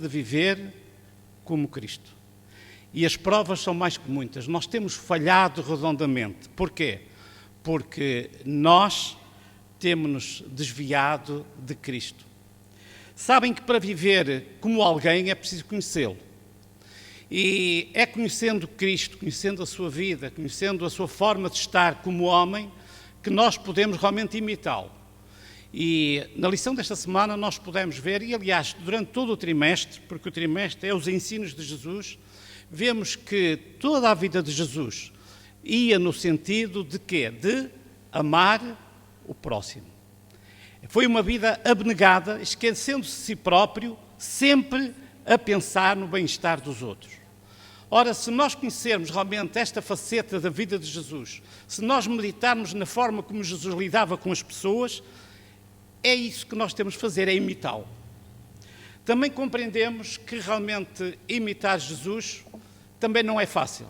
de viver como Cristo. E as provas são mais que muitas. Nós temos falhado redondamente. Porquê? Porque nós temos-nos desviado de Cristo. Sabem que para viver como alguém é preciso conhecê-lo. E é conhecendo Cristo, conhecendo a sua vida, conhecendo a sua forma de estar como homem, que nós podemos realmente imitá-lo. E na lição desta semana nós pudemos ver, e aliás, durante todo o trimestre, porque o trimestre é os ensinos de Jesus, vemos que toda a vida de Jesus ia no sentido de quê? De amar o próximo. Foi uma vida abnegada, esquecendo-se de si próprio, sempre a pensar no bem-estar dos outros. Ora, se nós conhecermos realmente esta faceta da vida de Jesus, se nós meditarmos na forma como Jesus lidava com as pessoas, é isso que nós temos de fazer, é imitá-lo. Também compreendemos que realmente imitar Jesus também não é fácil.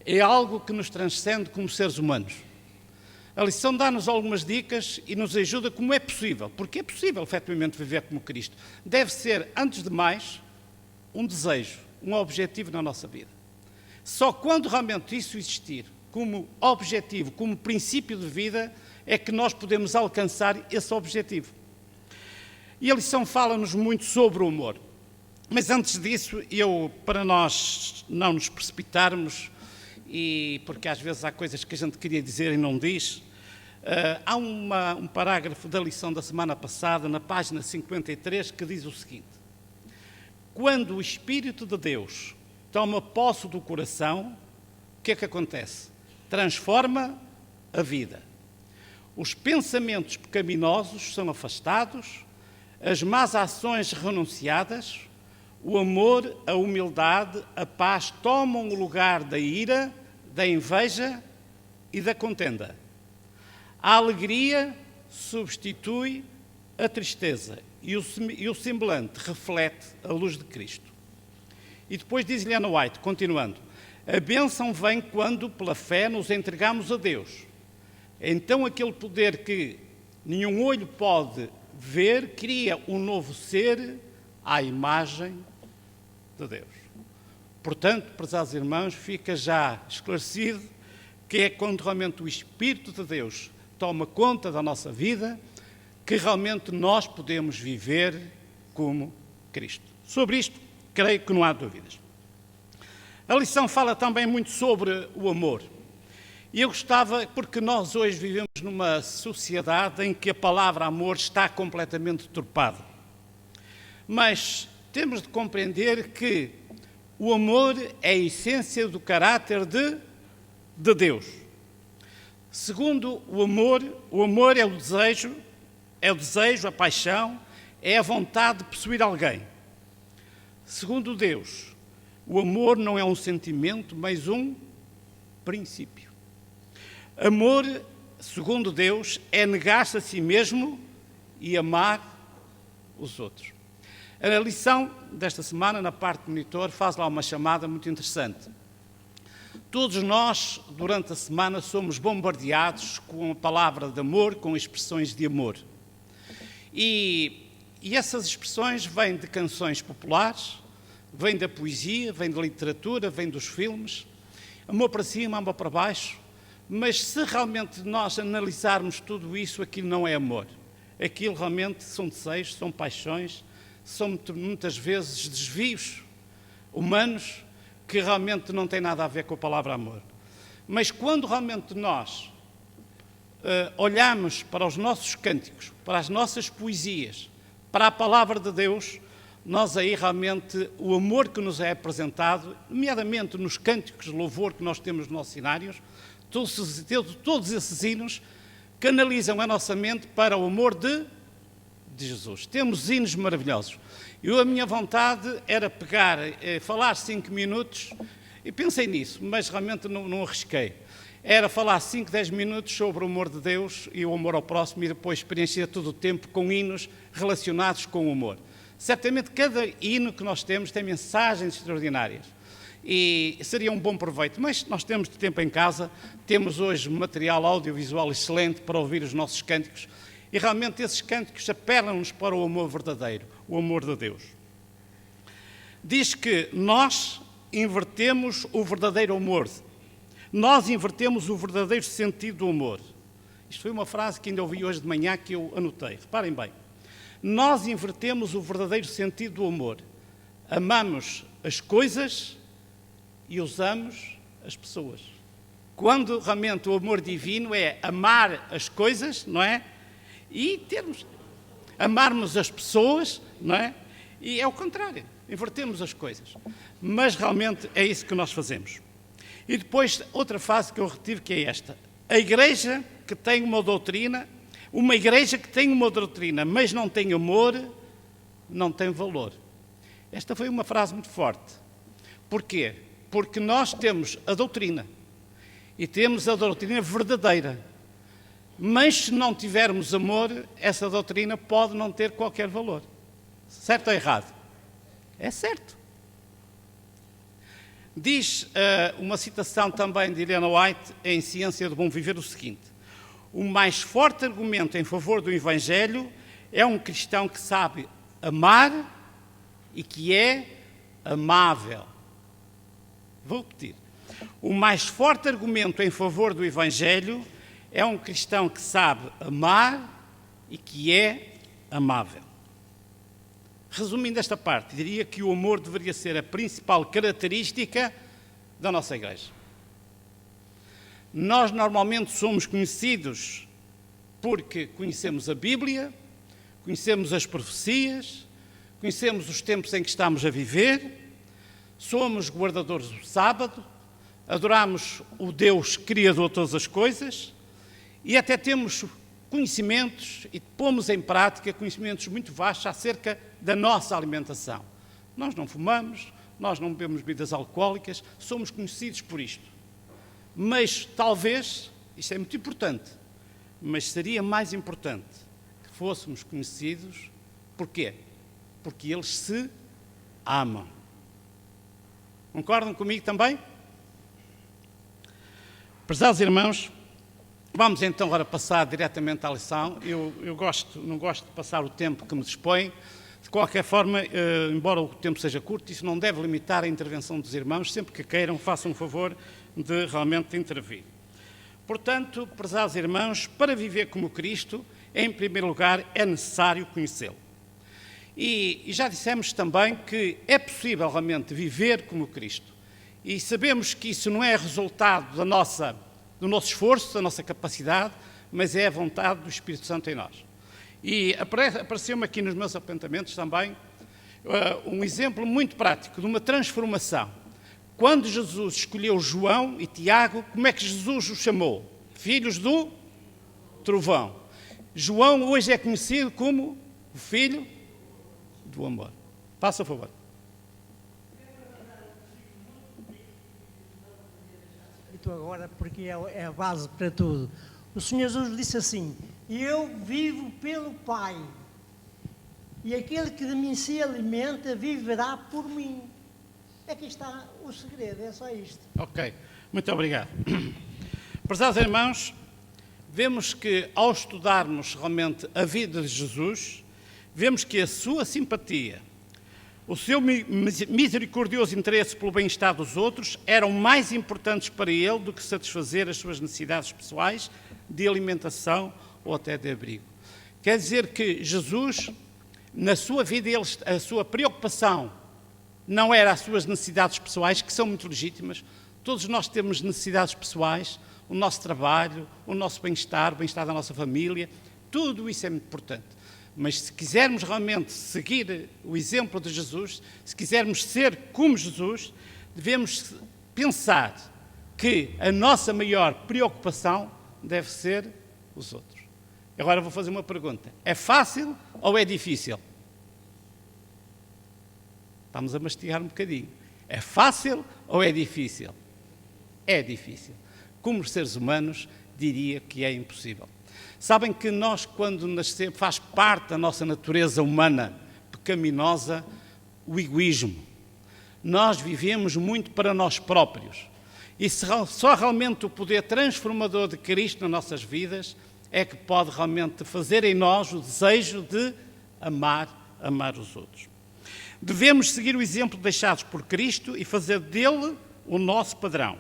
É algo que nos transcende como seres humanos. A lição dá-nos algumas dicas e nos ajuda como é possível, porque é possível efetivamente viver como Cristo. Deve ser, antes de mais, um desejo, um objetivo na nossa vida. Só quando realmente isso existir como objetivo, como princípio de vida, é que nós podemos alcançar esse objetivo. E a lição fala-nos muito sobre o amor. Mas antes disso, para nós não nos precipitarmos, e porque às vezes há coisas que a gente queria dizer e não diz, há um parágrafo da lição da semana passada, na página 53, que diz o seguinte: quando o Espírito de Deus toma posse do coração, o que é que acontece? Transforma a vida. Os pensamentos pecaminosos são afastados, as más ações renunciadas, o amor, a humildade, a paz tomam o lugar da ira, da inveja e da contenda. A alegria substitui a tristeza e o semblante reflete a luz de Cristo. E depois diz Ellen White, continuando: a bênção vem quando, pela fé, nos entregamos a Deus. Então aquele poder que nenhum olho pode ver cria um novo ser à imagem de Deus. Portanto, prezados irmãos, fica já esclarecido que é quando realmente o Espírito de Deus toma conta da nossa vida que realmente nós podemos viver como Cristo. Sobre isto, creio que não há dúvidas. A lição fala também muito sobre o amor. E eu gostava, porque nós hoje vivemos numa sociedade em que a palavra amor está completamente deturpada. Mas temos de compreender que o amor é a essência do caráter de Deus. Segundo o amor é o desejo, a paixão, é a vontade de possuir alguém. Segundo Deus, o amor não é um sentimento, mas um princípio. Amor, segundo Deus, é negar-se a si mesmo e amar os outros. A lição desta semana, na parte do monitor, faz lá uma chamada muito interessante. Todos nós, durante a semana, somos bombardeados com a palavra de amor, com expressões de amor. E essas expressões vêm de canções populares, vêm da poesia, vêm da literatura, vêm dos filmes. Amor para cima, amor para baixo. Mas se realmente nós analisarmos tudo isso, aquilo não é amor. Aquilo realmente são desejos, são paixões, são muitas vezes desvios humanos que realmente não têm nada a ver com a palavra amor. Mas quando realmente nós olhamos para os nossos cânticos, para as nossas poesias, para a palavra de Deus, nós aí realmente o amor que nos é apresentado, nomeadamente nos cânticos de louvor que nós temos nos nossos cenários, todos esses hinos canalizam a nossa mente para o amor de Jesus. Temos hinos maravilhosos. A minha vontade era pegar, falar 5 minutos, e pensei nisso, mas realmente não arrisquei. Era falar 5, 10 minutos sobre o amor de Deus e o amor ao próximo e depois preencher todo o tempo com hinos relacionados com o amor. Certamente cada hino que nós temos tem mensagens extraordinárias e seria um bom proveito, mas nós temos de tempo em casa, temos hoje material audiovisual excelente para ouvir os nossos cânticos e realmente esses cânticos apelam-nos para o amor verdadeiro, o amor de Deus. diz que nós invertemos o verdadeiro amor. Nós invertemos o verdadeiro sentido do amor. Isto foi uma frase que ainda ouvi hoje de manhã que eu anotei. Reparem bem. Nós invertemos o verdadeiro sentido do amor. Amamos as coisas e usamos as pessoas. Quando realmente o amor divino é amar as coisas, não é? E amarmos as pessoas, não é? E é o contrário, invertemos as coisas. Mas realmente é isso que nós fazemos. E depois, outra fase que eu retiro, que é esta. A igreja que tem uma doutrina, mas não tem amor, não tem valor. Esta foi uma frase muito forte. Porquê? Porque nós temos a doutrina. E temos a doutrina verdadeira. Mas se não tivermos amor, essa doutrina pode não ter qualquer valor. Certo ou errado? É certo. Diz uma citação também de Ellen White em Ciência do Bom Viver o seguinte: o mais forte argumento em favor do Evangelho é um cristão que sabe amar e que é amável. Vou repetir. O mais forte argumento em favor do Evangelho é um cristão que sabe amar e que é amável. Resumindo esta parte, diria que o amor deveria ser a principal característica da nossa igreja. Nós normalmente somos conhecidos porque conhecemos a Bíblia, conhecemos as profecias, conhecemos os tempos em que estamos a viver, somos guardadores do sábado, adoramos o Deus Criador de todas as coisas e até temos conhecimentos e pomos em prática conhecimentos muito vastos acerca da nossa alimentação. Nós não fumamos, nós não bebemos bebidas alcoólicas, somos conhecidos por isto. Mas talvez, isto é muito importante, mas seria mais importante que fôssemos conhecidos. Porquê? Porque eles se amam. Concordam comigo também? Prezados irmãos, vamos então agora passar diretamente à lição. Eu não gosto de passar o tempo que me dispõe. De qualquer forma, embora o tempo seja curto, isso não deve limitar a intervenção dos irmãos. Sempre que queiram, façam um favor de realmente intervir. Portanto, prezados irmãos, para viver como Cristo, em primeiro lugar, é necessário conhecê-lo. E já dissemos também que é possível realmente viver como Cristo. E sabemos que isso não é resultado do nosso esforço, da nossa capacidade, mas é a vontade do Espírito Santo em nós. E apareceu-me aqui nos meus apontamentos também um exemplo muito prático de uma transformação. Quando Jesus escolheu João e Tiago, como é que Jesus os chamou? Filhos do trovão. João hoje é conhecido como o filho do amor. Faça a favor. Agora, porque é a base para tudo. O Senhor Jesus disse assim: eu vivo pelo Pai, e aquele que de mim se alimenta viverá por mim. Aqui está o segredo, é só isto. Ok, muito obrigado. Prezados irmãos, vemos que ao estudarmos realmente a vida de Jesus, vemos que a sua simpatia, o seu misericordioso interesse pelo bem-estar dos outros eram mais importantes para ele do que satisfazer as suas necessidades pessoais de alimentação ou até de abrigo. Quer dizer que Jesus, na sua vida, a sua preocupação não era as suas necessidades pessoais, que são muito legítimas. Todos nós temos necessidades pessoais, o nosso trabalho, o nosso bem-estar, o bem-estar da nossa família, tudo isso é muito importante. Mas se quisermos realmente seguir o exemplo de Jesus, se quisermos ser como Jesus, devemos pensar que a nossa maior preocupação deve ser os outros. Agora vou fazer uma pergunta. É fácil ou é difícil? Estamos a mastigar um bocadinho. É fácil ou é difícil? É difícil. Como seres humanos, diria que é impossível. Sabem que nós, quando nascemos, faz parte da nossa natureza humana pecaminosa o egoísmo. Nós vivemos muito para nós próprios. E só realmente o poder transformador de Cristo nas nossas vidas é que pode realmente fazer em nós o desejo de amar os outros. Devemos seguir o exemplo deixado por Cristo e fazer dele o nosso padrão,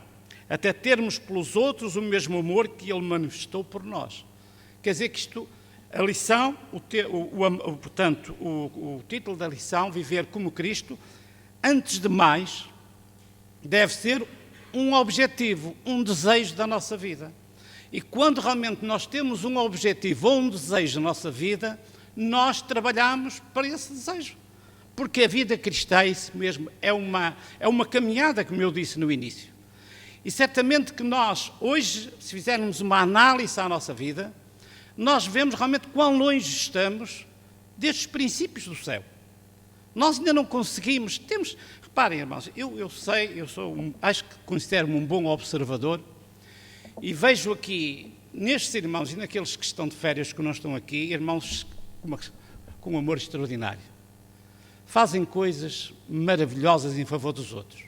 até termos pelos outros o mesmo amor que ele manifestou por nós. Quer dizer que isto, a lição, portanto, o título da lição, Viver como Cristo, antes de mais, deve ser um objetivo, um desejo da nossa vida. E quando realmente nós temos um objetivo ou um desejo na nossa vida, nós trabalhamos para esse desejo. Porque a vida cristã, isso mesmo, é uma caminhada, como eu disse no início. E certamente que nós, hoje, se fizermos uma análise à nossa vida, nós vemos realmente quão longe estamos destes princípios do céu. Nós ainda não conseguimos, reparem, irmãos, eu sei, acho que considero-me um bom observador e vejo aqui, nestes irmãos e naqueles que estão de férias, que não estão aqui, irmãos com um amor extraordinário. Fazem coisas maravilhosas em favor dos outros.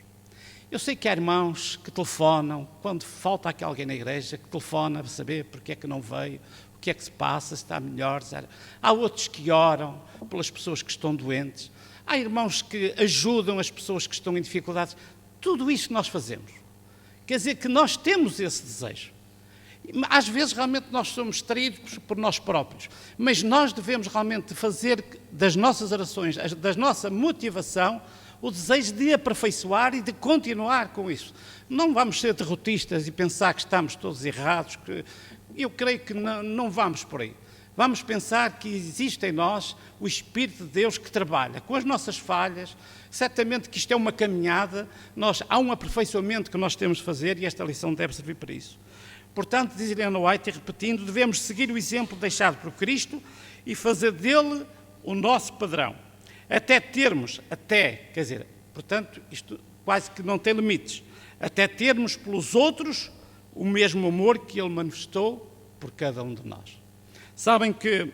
Eu sei que há irmãos que telefonam, quando falta aqui alguém na igreja, que telefona para saber porque é que não veio, o que é que se passa, se está melhor. Há outros que oram pelas pessoas que estão doentes. Há irmãos que ajudam as pessoas que estão em dificuldades. Tudo isso nós fazemos. Quer dizer que nós temos esse desejo. Às vezes realmente nós somos traídos por nós próprios, mas nós devemos realmente fazer das nossas orações, da nossa motivação, o desejo de aperfeiçoar e de continuar com isso. Não vamos ser derrotistas e pensar que estamos todos errados, eu creio que não vamos por aí. Vamos pensar que existe em nós o Espírito de Deus que trabalha com as nossas falhas. Certamente que isto é uma caminhada, há um aperfeiçoamento que nós temos de fazer e esta lição deve servir para isso. Portanto, diz Ellen White, e repetindo, devemos seguir o exemplo deixado por Cristo e fazer dele o nosso padrão. Portanto, isto quase que não tem limites, até termos pelos outros o mesmo amor que ele manifestou por cada um de nós. Sabem que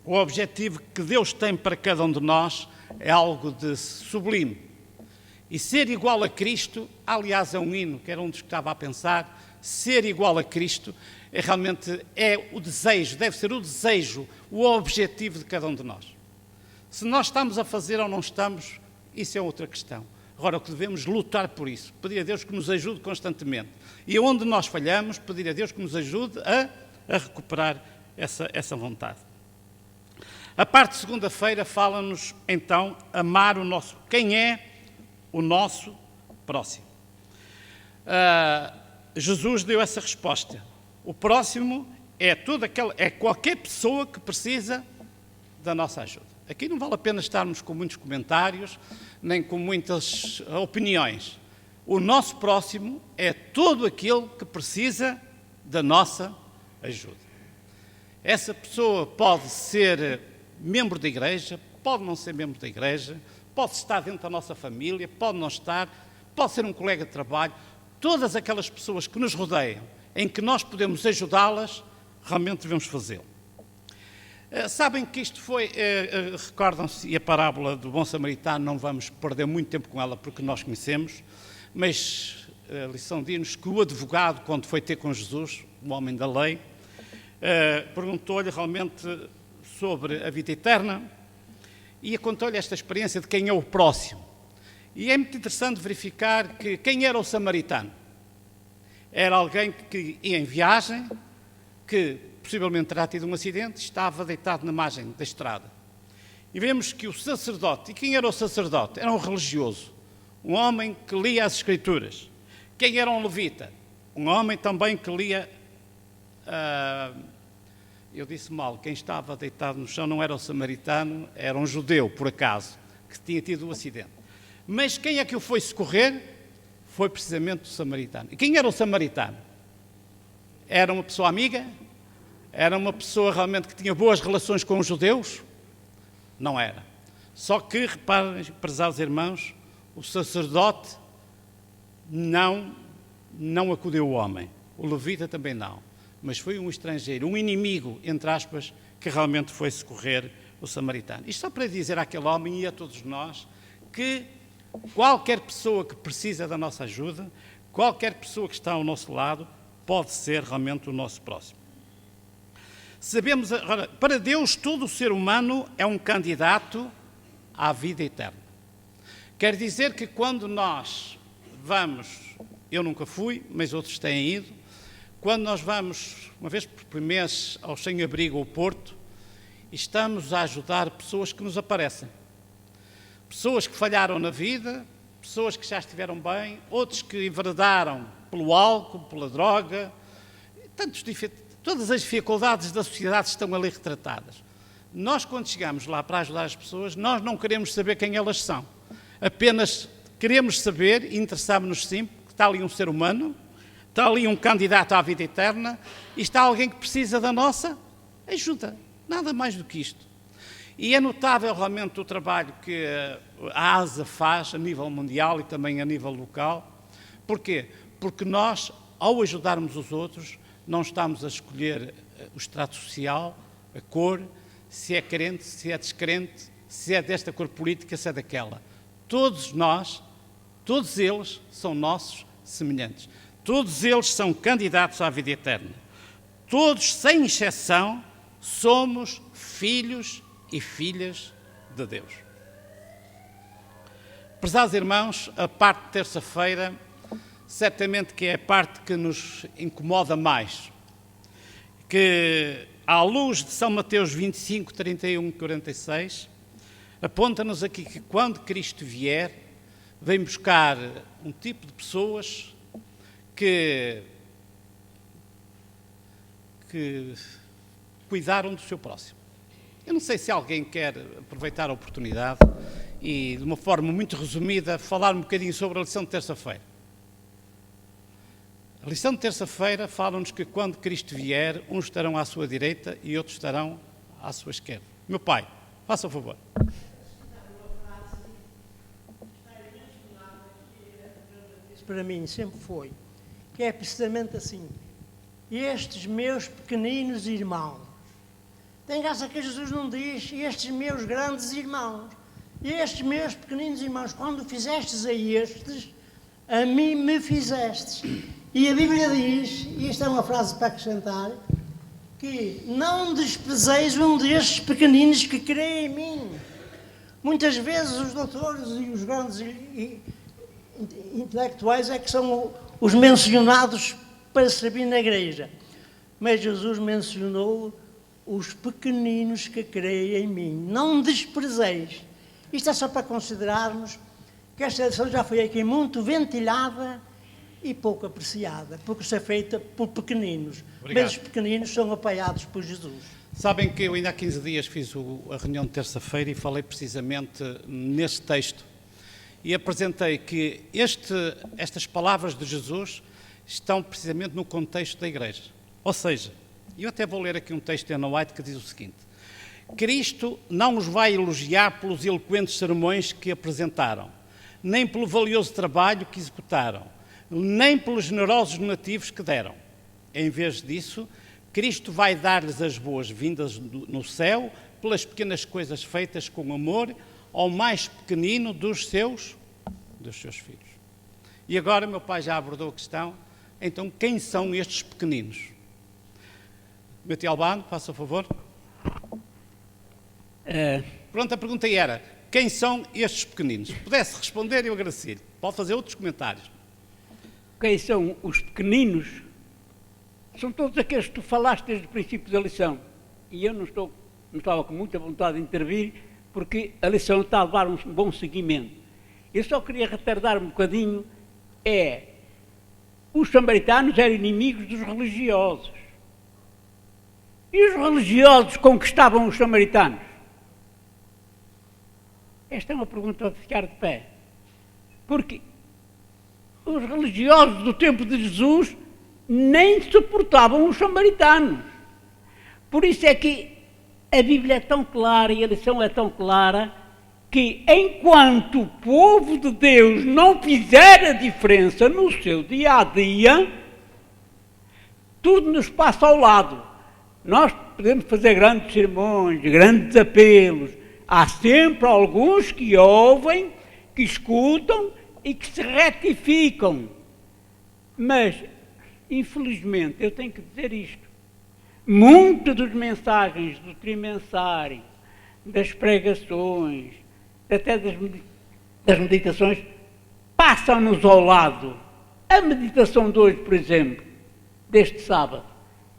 o objetivo que Deus tem para cada um de nós é algo de sublime. E ser igual a Cristo, aliás, é um hino, que era um dos que estava a pensar, ser igual a Cristo realmente é o desejo, deve ser o desejo, o objetivo de cada um de nós. Se nós estamos a fazer ou não estamos, isso é outra questão. Agora, o que devemos lutar por isso, pedir a Deus que nos ajude constantemente. E onde nós falhamos, pedir a Deus que nos ajude a recuperar essa vontade. A parte de segunda-feira fala-nos, então, amar o nosso... Quem é o nosso próximo? Jesus deu essa resposta. O próximo é qualquer pessoa que precisa da nossa ajuda. Aqui não vale a pena estarmos com muitos comentários, nem com muitas opiniões. O nosso próximo é todo aquele que precisa da nossa ajuda. Essa pessoa pode ser membro da igreja, pode não ser membro da igreja, pode estar dentro da nossa família, pode não estar, pode ser um colega de trabalho. Todas aquelas pessoas que nos rodeiam, em que nós podemos ajudá-las, realmente devemos fazê-lo. Sabem que isto foi, recordam-se, e a parábola do bom samaritano, não vamos perder muito tempo com ela porque nós conhecemos, mas a lição diz-nos que o advogado, quando foi ter com Jesus, o homem da lei, perguntou-lhe realmente sobre a vida eterna e contou-lhe esta experiência de quem é o próximo. E é muito interessante verificar que quem era o samaritano? Era alguém que ia em viagem, que possivelmente terá tido um acidente, estava deitado na margem da estrada. E vemos que o sacerdote, e quem era o sacerdote? Era um religioso, um homem que lia as Escrituras. Quem era um levita? Um homem também que lia... eu disse mal, quem estava deitado no chão não era o samaritano, era um judeu, por acaso, que tinha tido um acidente. Mas quem é que o foi socorrer? Foi precisamente o samaritano. E quem era o samaritano? Era uma pessoa amiga? Era uma pessoa realmente que tinha boas relações com os judeus? Não era. Só que, reparem, prezados irmãos, o sacerdote não acudiu ao homem. O levita também não. Mas foi um estrangeiro, um inimigo, entre aspas, que realmente foi socorrer o samaritano. Isto só para dizer àquele homem e a todos nós que qualquer pessoa que precisa da nossa ajuda, qualquer pessoa que está ao nosso lado, pode ser realmente o nosso próximo. Sabemos, para Deus, todo o ser humano é um candidato à vida eterna. Quer dizer que quando nós vamos, eu nunca fui, mas outros têm ido, quando nós vamos, uma vez por mês, ao Sem-Abrigo ou Porto, estamos a ajudar pessoas que nos aparecem. Pessoas que falharam na vida, pessoas que já estiveram bem, outros que enveredaram pelo álcool, pela droga, todas as dificuldades da sociedade estão ali retratadas. Nós, quando chegamos lá para ajudar as pessoas, nós não queremos saber quem elas são. Apenas queremos saber, e interessamos-nos sim, que está ali um ser humano, está ali um candidato à vida eterna, e está alguém que precisa da nossa ajuda. Nada mais do que isto. E é notável realmente o trabalho que a ASA faz a nível mundial e também a nível local. Porquê? Porque nós, ao ajudarmos os outros, não estamos a escolher o extrato social, a cor, se é crente, se é descrente, se é desta cor política, se é daquela. Todos nós, todos eles são nossos semelhantes. Todos eles são candidatos à vida eterna. Todos, sem exceção, somos filhos e filhas de Deus. Prezados irmãos, a parte de terça-feira, certamente que é a parte que nos incomoda mais, que, à luz de São Mateus 25, 31 e 46, aponta-nos aqui que quando Cristo vier, vem buscar um tipo de pessoas que cuidaram do seu próximo. Eu não sei se alguém quer aproveitar a oportunidade e, de uma forma muito resumida, falar um bocadinho sobre a lição de terça-feira. A lição de terça-feira fala-nos que quando Cristo vier, uns estarão à sua direita e outros estarão à sua esquerda. Meu pai, faça o favor. Para mim sempre foi, que é precisamente assim: estes meus pequeninos irmãos. Tem graça que Jesus não diz estes meus grandes irmãos, estes meus pequeninos irmãos, quando fizestes a estes, a mim me fizestes. E a Bíblia diz, e esta é uma frase para acrescentar, que não desprezeis um destes pequeninos que creem em mim. Muitas vezes os doutores e os grandes intelectuais é que são os mencionados para servir na igreja. Mas Jesus mencionou os pequeninos que creem em mim. Não desprezeis. Isto é só para considerarmos que esta lição já foi aqui muito ventilada e pouco apreciada, porque isso é feita por pequeninos. Obrigado. Mas os pequeninos são apoiados por Jesus. Sabem que eu ainda há 15 dias fiz a reunião de terça-feira e falei precisamente neste texto. E apresentei que estas palavras de Jesus estão precisamente no contexto da igreja. Ou seja, eu até vou ler aqui um texto de Ellen White que diz o seguinte: Cristo não os vai elogiar pelos eloquentes sermões que apresentaram, nem pelo valioso trabalho que executaram, nem pelos generosos donativos que deram. Em vez disso, Cristo vai dar-lhes as boas-vindas no céu pelas pequenas coisas feitas com amor ao mais pequenino dos seus filhos. E agora, meu pai já abordou a questão, então quem são estes pequeninos? Meu tio Albano, faça o favor. Pronto, a pergunta era, quem são estes pequeninos? Se pudesse responder, eu agradecia-lhe. Pode fazer outros comentários. Quem são os pequeninos? São todos aqueles que tu falaste desde o princípio da lição. E eu não estava com muita vontade de intervir, porque a lição está a levar um bom seguimento. Eu só queria retardar um bocadinho, os samaritanos eram inimigos dos religiosos. E os religiosos conquistavam os samaritanos? Esta é uma pergunta a ficar de pé. Porque os religiosos do tempo de Jesus nem suportavam os samaritanos. Por isso é que a Bíblia é tão clara e a lição é tão clara que enquanto o povo de Deus não fizer a diferença no seu dia-a-dia, tudo nos passa ao lado. Nós podemos fazer grandes sermões, grandes apelos. Há sempre alguns que ouvem, que escutam e que se retificam. Mas, infelizmente, eu tenho que dizer isto. Muitas das mensagens do trimensário, das pregações, até das meditações, passam-nos ao lado. A meditação de hoje, por exemplo, deste sábado,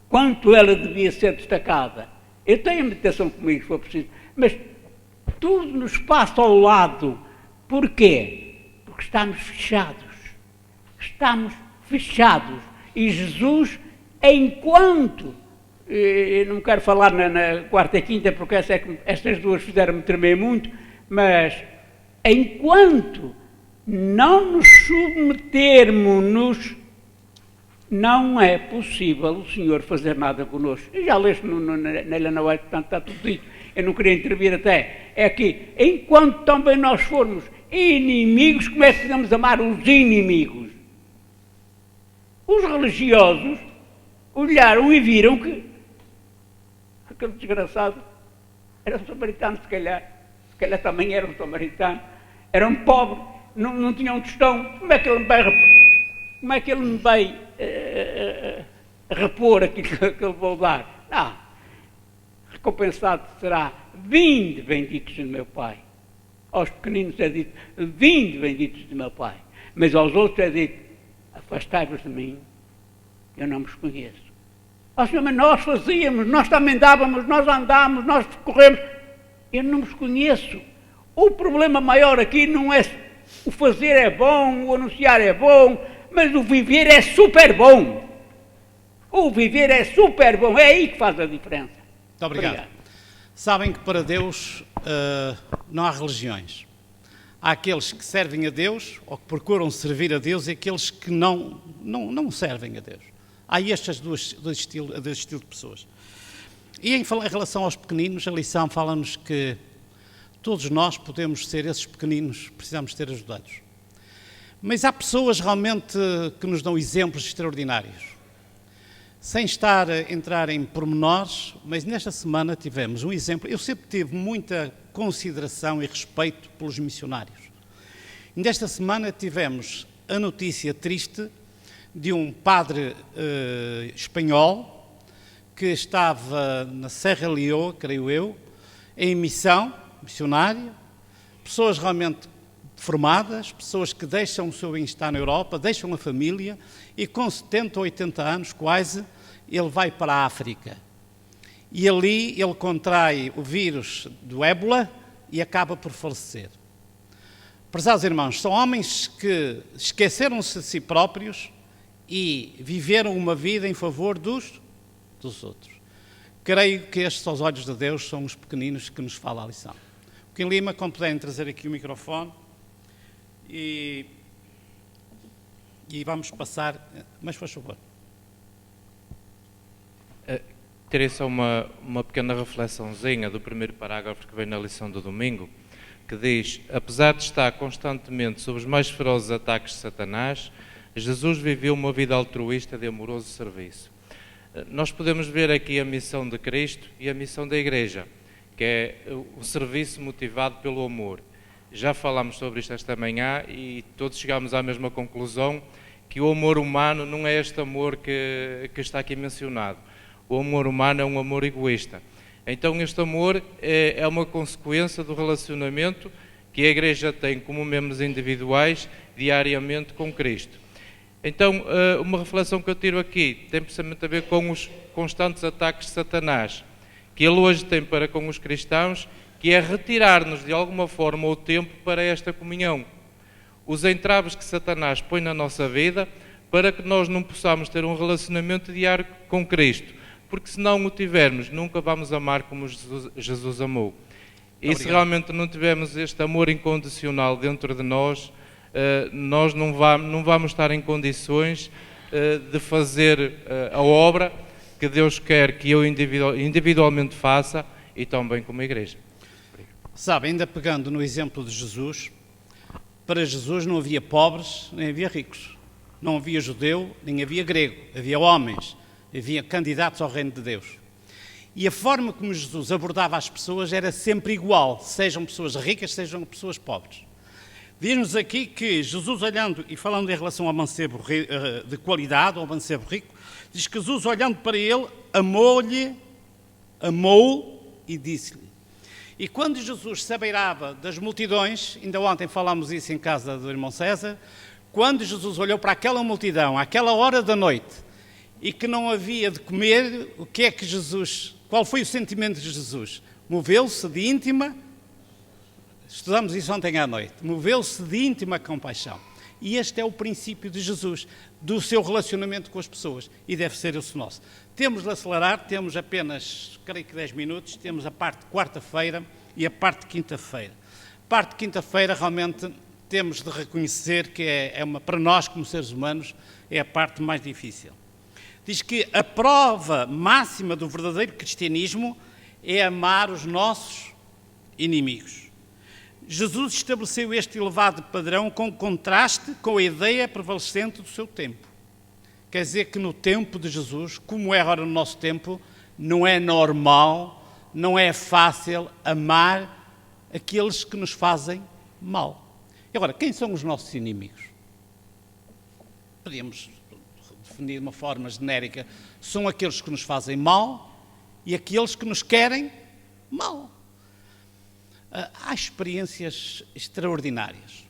quanto ela devia ser destacada. Eu tenho a meditação comigo, se for preciso, mas tudo nos passa ao lado. Porquê? Porque estamos fechados. Estamos fechados. E Jesus, enquanto... Eu não quero falar na quarta e quinta, porque estas duas fizeram-me tremer muito, mas enquanto não nos submetermos, não é possível o Senhor fazer nada connosco. Eu já leste na Helena White, portanto está tudo dito. Eu não queria intervir até. É que, enquanto também nós formos inimigos, como é que podemos amar os inimigos? Os religiosos olharam e viram que aquele desgraçado era um samaritano, se calhar também era um samaritano, era um pobre, não tinha um tostão. Como é que ele me vai repor aquilo que ele vou dar? Não. Recompensado será: vinde, benditos do meu Pai. Aos pequeninos é dito: vinde, benditos do meu Pai. Mas aos outros é dito: afastai-vos de mim, eu não vos conheço. Ó Senhor, mas nós fazíamos, nós também dávamos, nós andámos, nós corremos. Eu não vos conheço. O problema maior aqui não é o fazer é bom, o anunciar é bom, mas o viver é super bom. O viver é super bom, é aí que faz a diferença. Muito obrigado. Sabem que para Deus não há religiões. Há aqueles que servem a Deus, ou que procuram servir a Deus, e aqueles que não servem a Deus. Há estes dois estilos de pessoas. E em relação aos pequeninos, a lição fala-nos que todos nós podemos ser esses pequeninos, precisamos ser ajudados. Mas há pessoas realmente que nos dão exemplos extraordinários. Sem estar a entrar em pormenores, mas nesta semana tivemos um exemplo. Eu sempre tive muita consideração e respeito pelos missionários. E nesta semana tivemos a notícia triste de um padre espanhol que estava na Serra Leoa, creio eu, em missão, missionário, pessoas realmente formadas, pessoas que deixam o seu bem-estar na Europa, deixam a família e com 70 ou 80 anos quase, ele vai para a África. E ali ele contrai o vírus do ébola e acaba por falecer. Prezados irmãos, são homens que esqueceram-se de si próprios e viveram uma vida em favor dos outros. Creio que estes, aos olhos de Deus, são os pequeninos que nos fala a lição. O Kim Lima, como puderem trazer aqui o microfone, e vamos passar, mas faz favor. Terei só uma pequena reflexãozinha do primeiro parágrafo que vem na lição do domingo, que diz: apesar de estar constantemente sob os mais ferozes ataques de Satanás, Jesus viveu uma vida altruísta de amoroso serviço. Nós podemos ver aqui a missão de Cristo e a missão da Igreja, que é o serviço motivado pelo amor. Já falámos sobre isto esta manhã e todos chegámos à mesma conclusão, que o amor humano não é este amor que está aqui mencionado. O amor humano é um amor egoísta. Então este amor é uma consequência do relacionamento que a Igreja tem como membros individuais diariamente com Cristo. Então, uma reflexão que eu tiro aqui tem precisamente a ver com os constantes ataques de Satanás, que ele hoje tem para com os cristãos, que é retirar-nos de alguma forma o tempo para esta comunhão. Os entraves que Satanás põe na nossa vida para que nós não possamos ter um relacionamento diário com Cristo, porque se não o tivermos, nunca vamos amar como Jesus amou. E se realmente não tivermos este amor incondicional dentro de nós, nós não vamos estar em condições de fazer a obra que Deus quer que eu individualmente faça e também como a Igreja. Sabe, ainda pegando no exemplo de Jesus, para Jesus não havia pobres nem havia ricos, não havia judeu nem havia grego, havia homens, havia candidatos ao reino de Deus. E a forma como Jesus abordava as pessoas era sempre igual, sejam pessoas ricas, sejam pessoas pobres. Diz-nos aqui que Jesus, olhando e falando em relação ao mancebo de qualidade, ao mancebo rico, diz que Jesus, olhando para ele, amou-o e disse-lhe. E quando Jesus se abeirava das multidões, ainda ontem falámos isso em casa do irmão César, quando Jesus olhou para aquela multidão, àquela hora da noite, e que não havia de comer, o que é que Jesus, qual foi o sentimento de Jesus? Moveu-se de íntima, estudamos isso ontem à noite, moveu-se de íntima compaixão. E este é o princípio de Jesus, do seu relacionamento com as pessoas, e deve ser esse nosso. Temos de acelerar, temos apenas, creio que 10 minutos, temos a parte de quarta-feira e a parte de quinta-feira. A parte de quinta-feira realmente temos de reconhecer que para nós como seres humanos, é a parte mais difícil. Diz que a prova máxima do verdadeiro cristianismo é amar os nossos inimigos. Jesus estabeleceu este elevado padrão com contraste com a ideia prevalecente do seu tempo. Quer dizer que no tempo de Jesus, como é agora no nosso tempo, não é normal, não é fácil amar aqueles que nos fazem mal. E agora, quem são os nossos inimigos? Podíamos definir de uma forma genérica, são aqueles que nos fazem mal e aqueles que nos querem mal. Há experiências extraordinárias.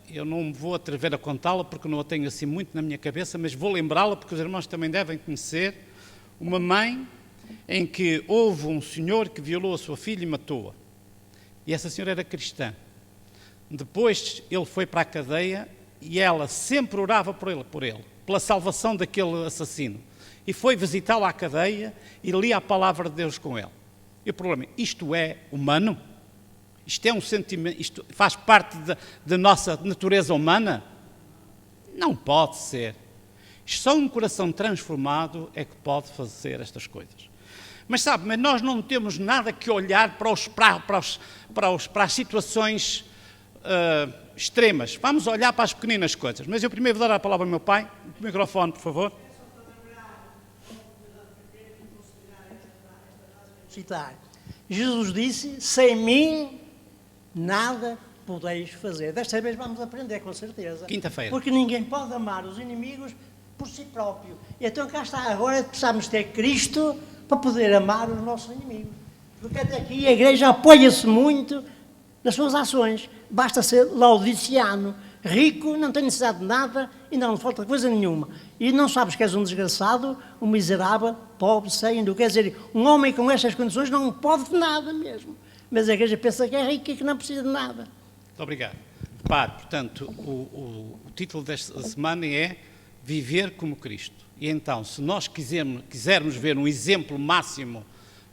Eu não me vou atrever a contá-la porque não a tenho assim muito na minha cabeça, mas vou lembrá-la porque os irmãos também devem conhecer uma mãe em que houve um senhor que violou a sua filha e matou-a. E essa senhora era cristã. Depois ele foi para a cadeia e ela sempre orava por ele, pela salvação daquele assassino. E foi visitá-lo à cadeia e lia a palavra de Deus com ele. E o problema é, isto é humano? Isto é um sentimento, isto faz parte da nossa natureza humana? Não pode ser. Só um coração transformado é que pode fazer estas coisas. Mas sabe, mas nós não temos nada que olhar para as situações extremas. Vamos olhar para as pequeninas coisas. Mas eu primeiro vou dar a palavra ao meu pai. O microfone, por favor. Citar. Jesus disse, sem mim nada podeis fazer. Desta vez vamos aprender, com certeza. Quinta-feira. Porque ninguém pode amar os inimigos por si próprio. E então cá está, agora precisamos ter Cristo para poder amar os nossos inimigos. Porque até aqui a igreja apoia-se muito nas suas ações. Basta ser laodiciano, rico, não tem necessidade de nada e não falta coisa nenhuma. E não sabes que és um desgraçado, um miserável, pobre, sem, quer dizer, um homem com estas condições não pode de nada mesmo. Mas a igreja pensa que é rica e que não precisa de nada. Muito obrigado. Repare, portanto, o título desta semana é Viver como Cristo. E então, se nós quisermos ver um exemplo máximo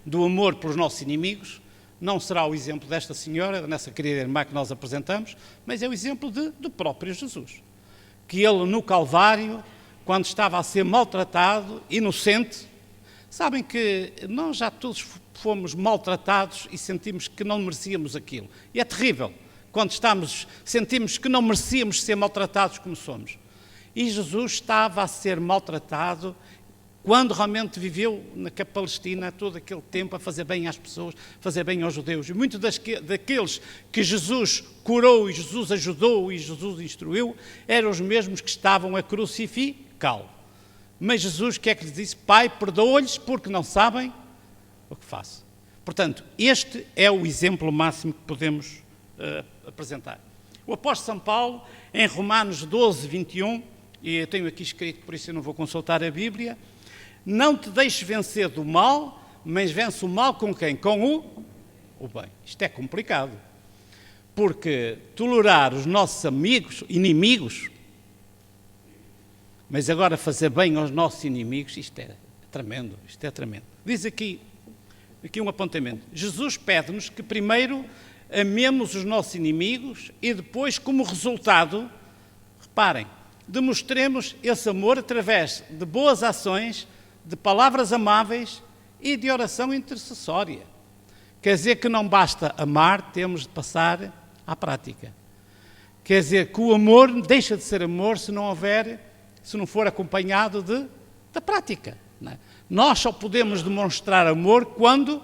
do amor pelos nossos inimigos, não será o exemplo desta senhora, dessa querida irmã que nós apresentamos, mas é o exemplo do próprio Jesus. Que ele, no Calvário, quando estava a ser maltratado, inocente, sabem que nós já todos fomos maltratados e sentimos que não merecíamos aquilo. E é terrível quando sentimos que não merecíamos ser maltratados como somos. E Jesus estava a ser maltratado quando realmente viveu na Palestina todo aquele tempo a fazer bem às pessoas, fazer bem aos judeus. E muitos daqueles que Jesus curou e Jesus ajudou e Jesus instruiu, eram os mesmos que estavam a crucificá-lo. Mas Jesus, o que é que lhes disse? Pai, perdoa-lhes porque não sabem o que fazem. Portanto, este é o exemplo máximo que podemos apresentar. O apóstolo São Paulo, em Romanos 12, 21, e eu tenho aqui escrito, por isso eu não vou consultar a Bíblia, não te deixes vencer do mal, mas vence o mal com quem? Com o bem. Isto é complicado. Porque tolerar os nossos inimigos, mas agora fazer bem aos nossos inimigos, isto é tremendo, isto é tremendo. Diz aqui um apontamento. Jesus pede-nos que primeiro amemos os nossos inimigos e depois, como resultado, reparem, demonstremos esse amor através de boas ações, de palavras amáveis e de oração intercessória. Quer dizer que não basta amar, temos de passar à prática. Quer dizer que o amor deixa de ser amor se não for acompanhado da prática. Não é? Nós só podemos demonstrar amor quando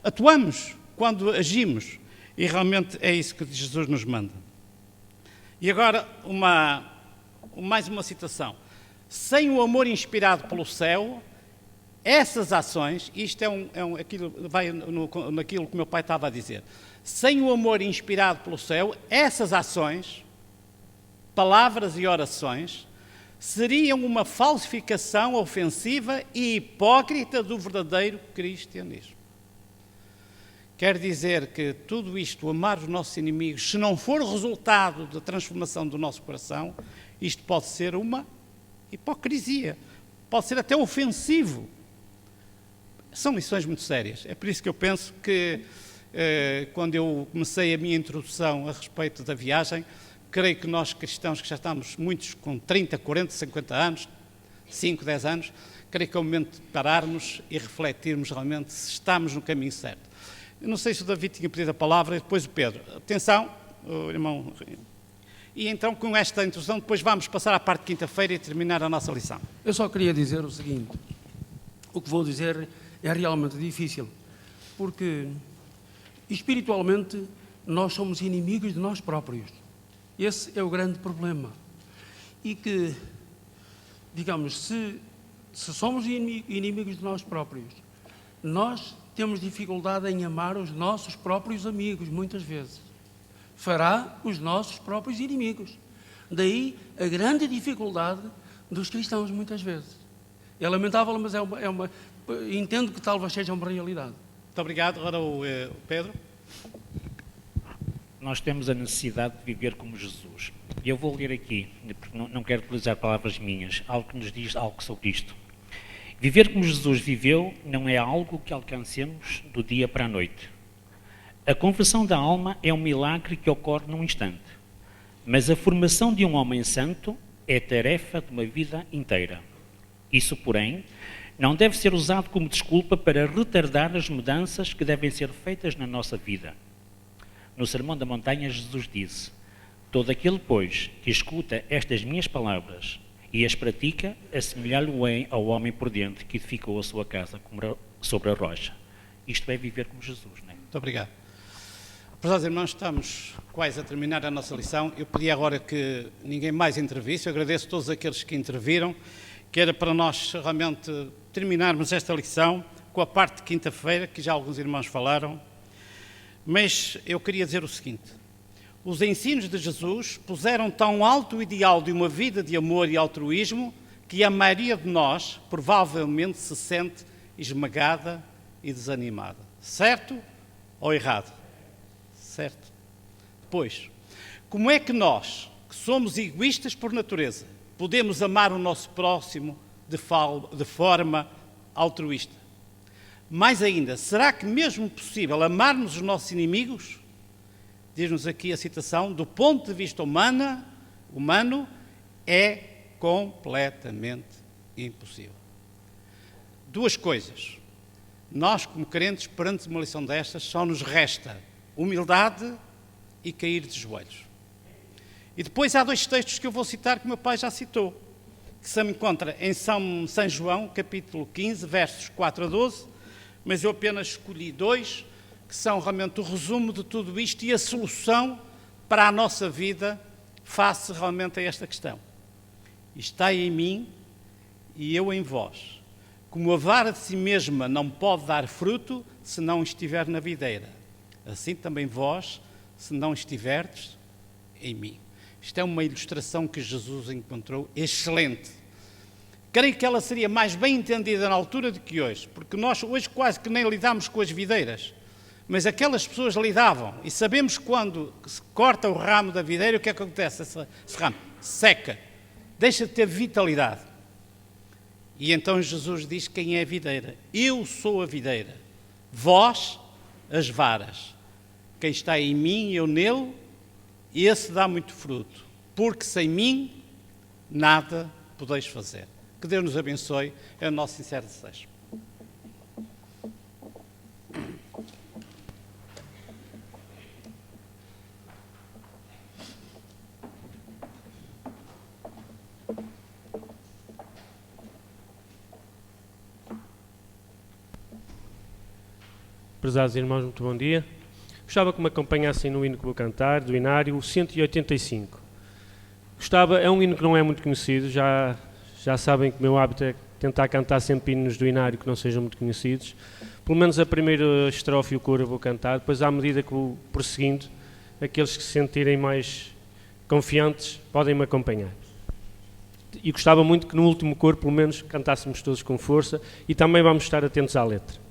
atuamos, quando agimos. E realmente é isso que Jesus nos manda. E agora, mais uma citação. Sem o amor inspirado pelo céu, essas ações, isto aquilo vai naquilo que o meu pai estava a dizer, sem o amor inspirado pelo céu, essas ações, palavras e orações, seriam uma falsificação ofensiva e hipócrita do verdadeiro cristianismo. Quer dizer que tudo isto, amar os nossos inimigos, se não for resultado da transformação do nosso coração, isto pode ser uma hipocrisia, pode ser até ofensivo. São lições muito sérias. É por isso que eu penso que, quando eu comecei a minha introdução a respeito da viagem, creio que nós cristãos, que já estamos muitos com 30, 40, 50 anos, 5, 10 anos, creio que é o momento de pararmos e refletirmos realmente se estamos no caminho certo. Eu não sei se o David tinha pedido a palavra e depois o Pedro. Atenção, o irmão. E então, com esta introdução, depois vamos passar à parte de quinta-feira e terminar a nossa lição. Eu só queria dizer o seguinte: o que vou dizer é realmente difícil, porque espiritualmente nós somos inimigos de nós próprios. Esse é o grande problema. E que, digamos, se somos inimigos de nós próprios, nós temos dificuldade em amar os nossos próprios amigos, muitas vezes. Fará os nossos próprios inimigos. Daí a grande dificuldade dos cristãos, muitas vezes. É lamentável, mas entendo que talvez seja uma realidade. Muito obrigado. Agora o Pedro. Nós temos a necessidade de viver como Jesus. E eu vou ler aqui, porque não quero utilizar palavras minhas, algo que nos diz algo sobre isto. Viver como Jesus viveu não é algo que alcancemos do dia para a noite. A conversão da alma é um milagre que ocorre num instante. Mas a formação de um homem santo é tarefa de uma vida inteira. Isso, porém, não deve ser usado como desculpa para retardar as mudanças que devem ser feitas na nossa vida. No Sermão da Montanha, Jesus disse: todo aquele, pois, que escuta estas minhas palavras e as pratica, assemelhá-lo-ei ao homem prudente que edificou a sua casa sobre a rocha. Isto é viver como Jesus, não é? Muito obrigado. Prezados irmãos, estamos quase a terminar a nossa lição. Eu pedi agora que ninguém mais intervisse. Eu agradeço a todos aqueles que interviram, que era para nós realmente terminarmos esta lição com a parte de quinta-feira, que já alguns irmãos falaram. Mas eu queria dizer o seguinte: os ensinos de Jesus puseram tão alto o ideal de uma vida de amor e altruísmo que a maioria de nós provavelmente se sente esmagada e desanimada. Certo ou errado? Certo. Pois, como é que nós, que somos egoístas por natureza, podemos amar o nosso próximo de forma altruísta? Mais ainda, será que mesmo possível amarmos os nossos inimigos? Diz-nos aqui a citação: do ponto de vista humano, é completamente impossível. Duas coisas. Nós, como crentes, perante uma lição destas, só nos resta humildade e cair de joelhos. E depois há dois textos que eu vou citar que o meu pai já citou, que se encontra em São João, capítulo 15, versos 4 a 12, mas eu apenas escolhi dois, que são realmente o resumo de tudo isto e a solução para a nossa vida face realmente a esta questão. Está em mim e eu em vós. Como a vara de si mesma não pode dar fruto se não estiver na videira, assim também vós, se não estiverdes em mim. Isto é uma ilustração que Jesus encontrou excelente. Creio que ela seria mais bem entendida na altura do que hoje, porque nós hoje quase que nem lidamos com as videiras, mas aquelas pessoas lidavam, e sabemos quando se corta o ramo da videira, o que é que acontece? Esse ramo seca, deixa de ter vitalidade. E então Jesus diz quem é a videira: eu sou a videira, vós as varas. Quem está em mim e eu nele, esse dá muito fruto, porque sem mim nada podeis fazer. Que Deus nos abençoe, é o nosso sincero desejo. Prezados irmãos, muito bom dia. Gostava que me acompanhassem no hino que vou cantar, do Inário 185. É um hino que não é muito conhecido, já sabem que o meu hábito é tentar cantar sempre hinos do Inário que não sejam muito conhecidos. Pelo menos a primeira estrofe e o coro eu vou cantar, depois à medida que vou prosseguindo, aqueles que se sentirem mais confiantes podem me acompanhar. E gostava muito que no último coro, pelo menos, cantássemos todos com força e também vamos estar atentos à letra.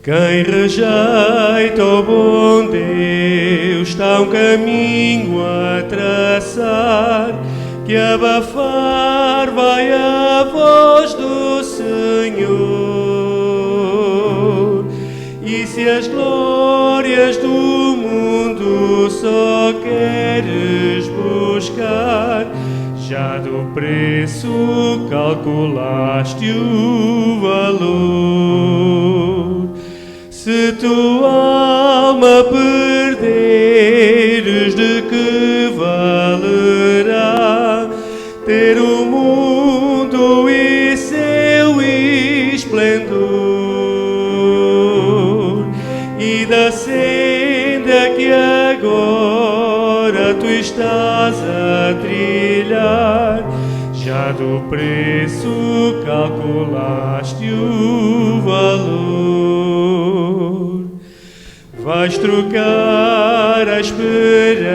Quem rejeita o bom Deus está um caminho a traçar, que abafar vai a voz do Senhor. E se as glórias do mundo só queres buscar, já do preço calculaste o valor. Se tua alma perderes, de que valerá ter o mundo e seu esplendor? E da senda que agora tu estás a trilhar, já do preço calculaste o valor. Vais trocar a esperança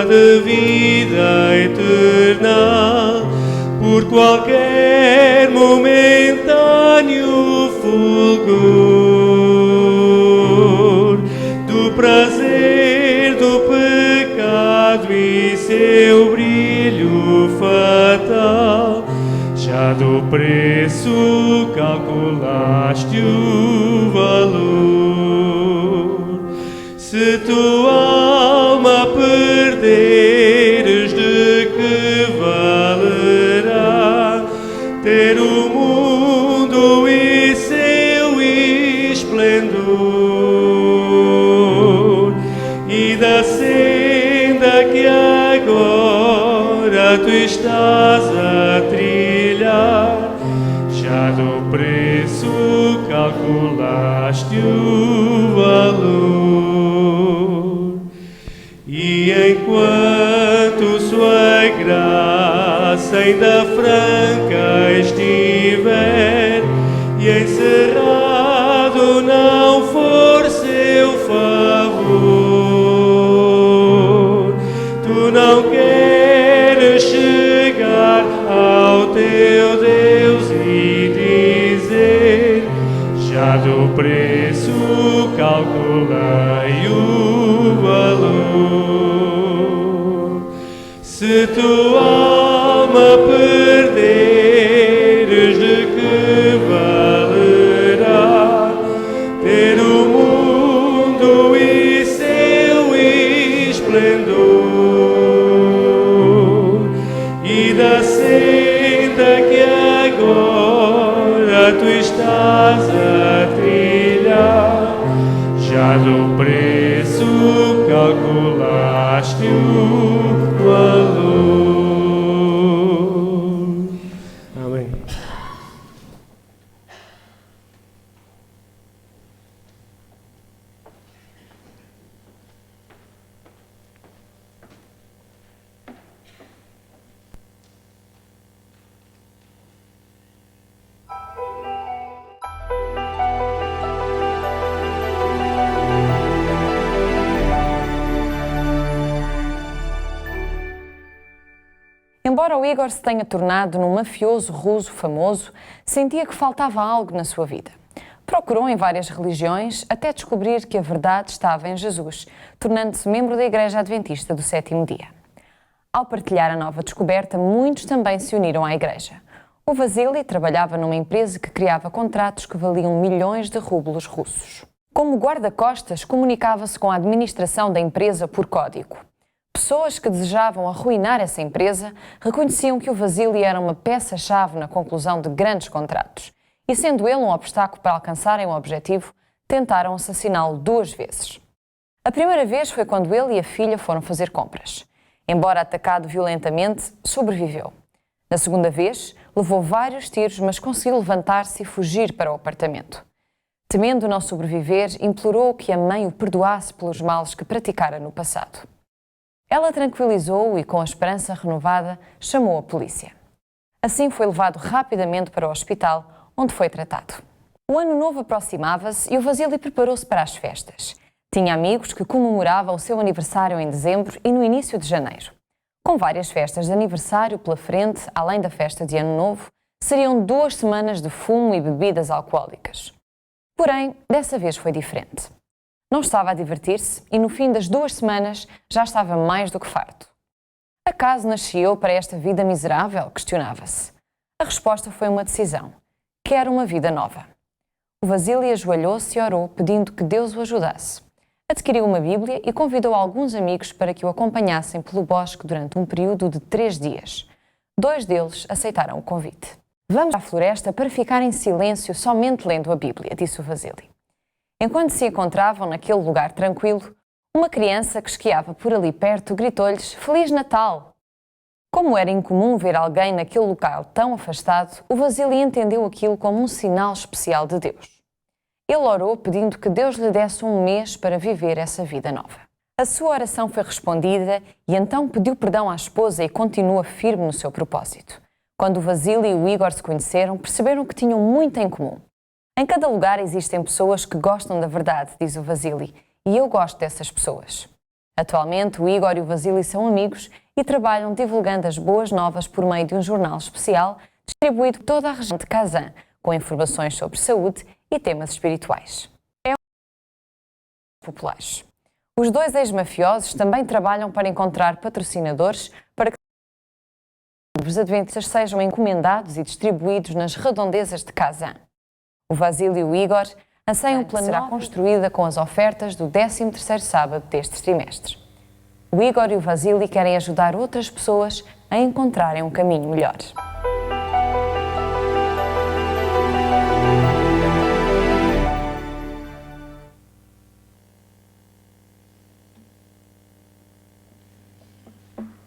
de vida eterna por qualquer momentâneo fulgor do prazer do pecado e seu brilho fatal. Já do preço calculaste o valor. Se tua alma perderes, de que valerá ter o mundo e seu esplendor? E da senda que agora tu estás a trilhar, já do preço calculaste o valor. E enquanto sua graça ainda franca estiver e encerrado não for seu favor, tu não queres chegar ao teu Deus e dizer, já do preço calculei o valor. Se tua alma perderes, de que valerá ter o mundo e seu esplendor? E da senda que agora tu estás a trilhar, já do preço calculaste o valor. Amém. Embora o Igor se tenha tornado num mafioso russo famoso, sentia que faltava algo na sua vida. Procurou em várias religiões até descobrir que a verdade estava em Jesus, tornando-se membro da Igreja Adventista do Sétimo Dia. Ao partilhar a nova descoberta, muitos também se uniram à Igreja. O Vasily trabalhava numa empresa que criava contratos que valiam milhões de rublos russos. Como guarda-costas, comunicava-se com a administração da empresa por código. Pessoas que desejavam arruinar essa empresa reconheciam que o Vasily era uma peça-chave na conclusão de grandes contratos e, sendo ele um obstáculo para alcançarem o objetivo, tentaram assassiná-lo 2 vezes. A primeira vez foi quando ele e a filha foram fazer compras. Embora atacado violentamente, sobreviveu. Na segunda vez, levou vários tiros, mas conseguiu levantar-se e fugir para o apartamento. Temendo não sobreviver, implorou que a mãe o perdoasse pelos males que praticara no passado. Ela tranquilizou-o e, com a esperança renovada, chamou a polícia. Assim foi levado rapidamente para o hospital, onde foi tratado. O ano novo aproximava-se e o Vasíli preparou-se para as festas. Tinha amigos que comemoravam o seu aniversário em dezembro e no início de janeiro. Com várias festas de aniversário pela frente, além da festa de Ano Novo, seriam 2 semanas de fumo e bebidas alcoólicas. Porém, dessa vez foi diferente. Não estava a divertir-se e no fim das 2 semanas já estava mais do que farto. Acaso nasci eu para esta vida miserável? Questionava-se. A resposta foi uma decisão. Quero uma vida nova. O Vasíli ajoelhou-se e orou, pedindo que Deus o ajudasse. Adquiriu uma Bíblia e convidou alguns amigos para que o acompanhassem pelo bosque durante um período de 3 dias. 2 deles aceitaram o convite. Vamos à floresta para ficar em silêncio somente lendo a Bíblia, disse o Vasíli. Enquanto se encontravam naquele lugar tranquilo, uma criança que esquiava por ali perto gritou-lhes Feliz Natal! Como era incomum ver alguém naquele local tão afastado, o Vasíli entendeu aquilo como um sinal especial de Deus. Ele orou pedindo que Deus lhe desse um mês para viver essa vida nova. A sua oração foi respondida e então pediu perdão à esposa e continua firme no seu propósito. Quando o Vasíli e o Igor se conheceram, perceberam que tinham muito em comum. Em cada lugar existem pessoas que gostam da verdade, diz o Vasíli, e eu gosto dessas pessoas. Atualmente, o Igor e o Vasíli são amigos e trabalham divulgando as boas novas por meio de um jornal especial distribuído por toda a região de Kazan, com informações sobre saúde e temas espirituais. Populares. Os 2 ex-mafiosos também trabalham para encontrar patrocinadores para que os adventistas sejam encomendados e distribuídos nas redondezas de Kazan. O Vasíli e o Igor anseiam um plano será construída com as ofertas do 13º sábado deste trimestre. O Igor e o Vasíli querem ajudar outras pessoas a encontrarem um caminho melhor.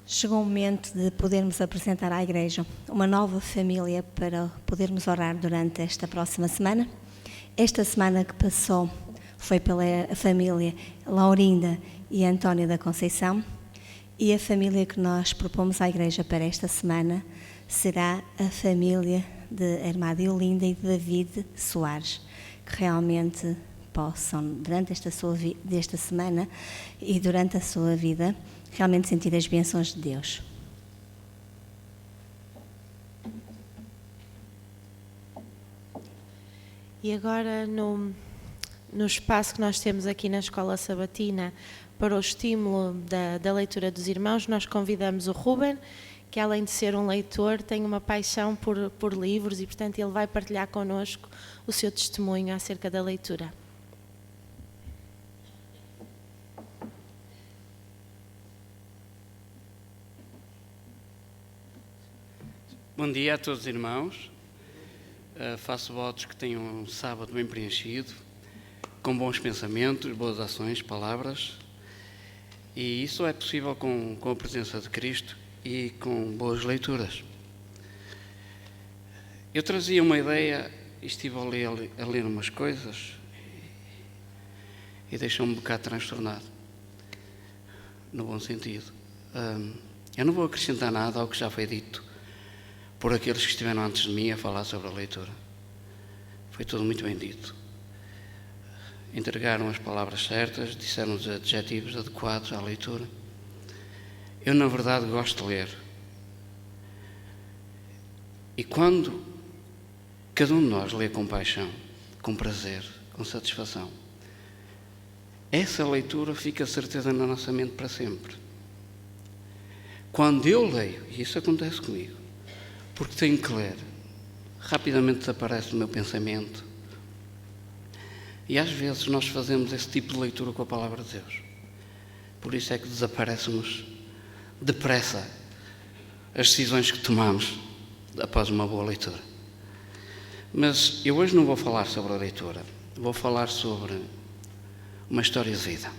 Chegou o momento de podermos apresentar à Igreja uma nova família para podermos orar durante esta próxima semana. Esta semana que passou foi pela família Laurinda e Antónia da Conceição e a família que nós propomos à Igreja para esta semana será a família de Irmã Diolinda e de David Soares, que realmente possam, durante desta semana e durante a sua vida, realmente sentir as bênçãos de Deus. E agora, no espaço que nós temos aqui na Escola Sabatina, para o estímulo da leitura dos irmãos, nós convidamos o Ruben, que além de ser um leitor, tem uma paixão por livros e, portanto, ele vai partilhar connosco o seu testemunho acerca da leitura. Bom dia a todos os irmãos. Faço votos que tenham um sábado bem preenchido, com bons pensamentos, boas ações, palavras. E isso é possível com a presença de Cristo e com boas leituras. Eu trazia uma ideia e estive a ler umas coisas e deixou-me um bocado transtornado, no bom sentido. Eu não vou acrescentar nada ao que já foi dito por aqueles que estiveram antes de mim a falar sobre a leitura. Foi tudo muito bem dito. Entregaram as palavras certas, disseram os adjetivos adequados à leitura. Eu, na verdade, gosto de ler. E quando cada um de nós lê com paixão, com prazer, com satisfação, essa leitura fica certeza na nossa mente para sempre. Quando eu leio, e isso acontece comigo, porque tenho que ler, rapidamente desaparece do meu pensamento. E às vezes nós fazemos esse tipo de leitura com a Palavra de Deus. Por isso é que desaparecem-nos depressa as decisões que tomamos após uma boa leitura. Mas eu hoje não vou falar sobre a leitura, vou falar sobre uma história de vida.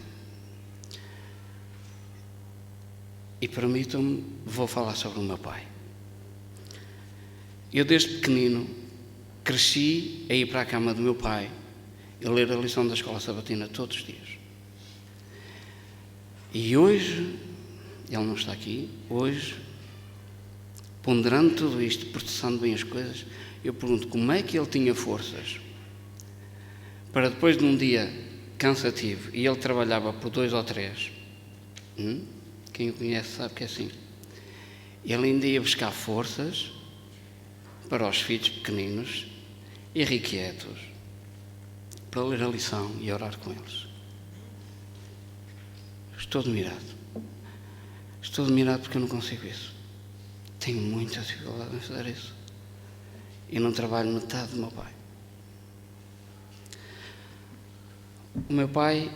E permitam-me, vou falar sobre o meu pai. Eu, desde pequenino, cresci a ir para a cama do meu pai e ler a lição da escola sabatina todos os dias. E hoje, ele não está aqui, hoje, ponderando tudo isto, processando bem as coisas, eu pergunto como é que ele tinha forças para, depois de um dia cansativo, e ele trabalhava por 2 ou 3, quem o conhece sabe que é assim, ele ainda ia buscar forças para os filhos pequeninos, irrequietos, para ler a lição e orar com eles. Estou admirado. Estou admirado porque eu não consigo isso. Tenho muita dificuldade em fazer isso. E não trabalho metade do meu pai. O meu pai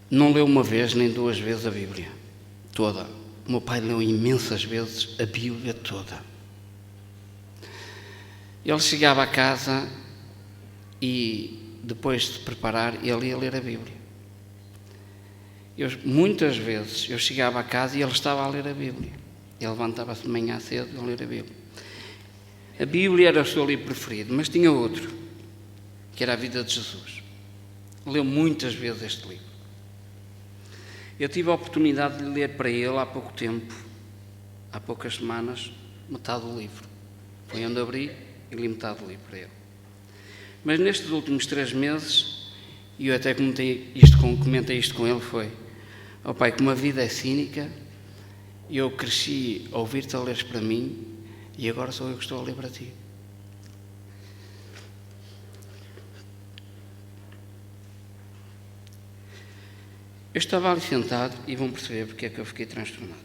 não leu uma vez nem 2 vezes a Bíblia toda. O meu pai leu imensas vezes a Bíblia toda. Ele chegava a casa e, depois de se preparar, ele ia ler a Bíblia. Muitas vezes eu chegava a casa e ele estava a ler a Bíblia. Ele levantava-se de manhã cedo a ler a Bíblia. A Bíblia era o seu livro preferido, mas tinha outro, que era a vida de Jesus. Leu muitas vezes este livro. Eu tive a oportunidade de ler para ele há pouco tempo, há poucas semanas, metade do livro. Foi onde abri e li metade do livro para ele. Mas nestes últimos 3 meses, e eu até comentei isto com ele, foi: ó pai, como a vida é cínica, eu cresci a ouvir-te a leres para mim e agora sou eu que estou a ler para ti. Eu estava ali sentado e vão perceber porque é que eu fiquei transtornado.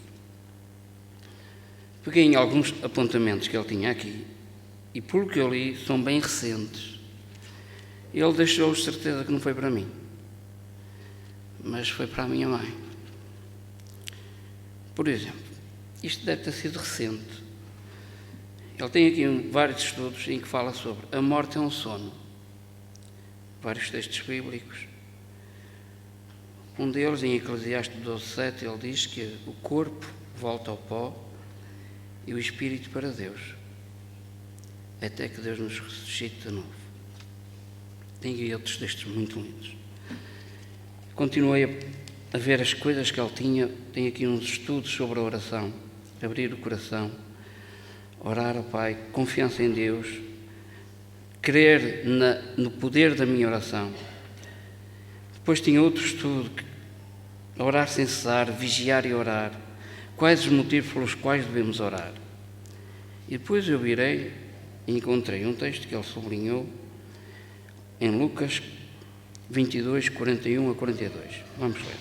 Peguei em alguns apontamentos que ele tinha aqui e, pelo que eu li, são bem recentes. Ele deixou de certeza que não foi para mim, mas foi para a minha mãe. Por exemplo, isto deve ter sido recente. Ele tem aqui vários estudos em que fala sobre a morte é um sono. Vários textos bíblicos. Um deles, em Eclesiastes 12:7, ele diz que o corpo volta ao pó e o espírito para Deus, até que Deus nos ressuscite de novo. Tem aqui outros textos muito lindos. Continuei a ver as coisas que ele tinha. Tem aqui uns estudos sobre a oração, abrir o coração, orar ao Pai, confiança em Deus, crer no poder da minha oração. Depois tinha outro estudo, orar sem cessar, vigiar e orar. Quais os motivos pelos quais devemos orar? E depois eu virei e encontrei um texto que ele sublinhou em Lucas 22, 41 a 42. Vamos ler.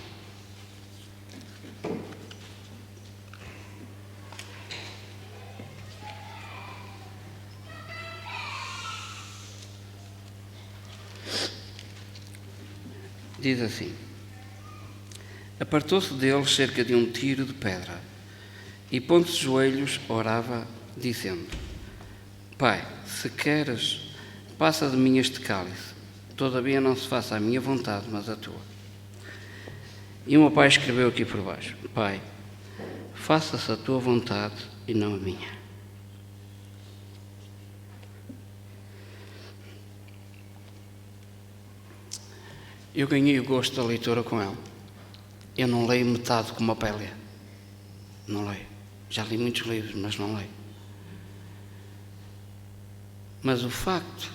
Diz assim: apartou-se deles cerca de 1 tiro de pedra e, pondo-se de joelhos, orava, dizendo: Pai, se queres, passa de mim este cálice, todavia não se faça a minha vontade, mas a tua. E o meu pai escreveu aqui por baixo: Pai, faça-se a tua vontade e não a minha. Eu ganhei o gosto da leitura com ele. Eu não leio metade como o pai lê. Não leio. Já li muitos livros, mas não leio. Mas o facto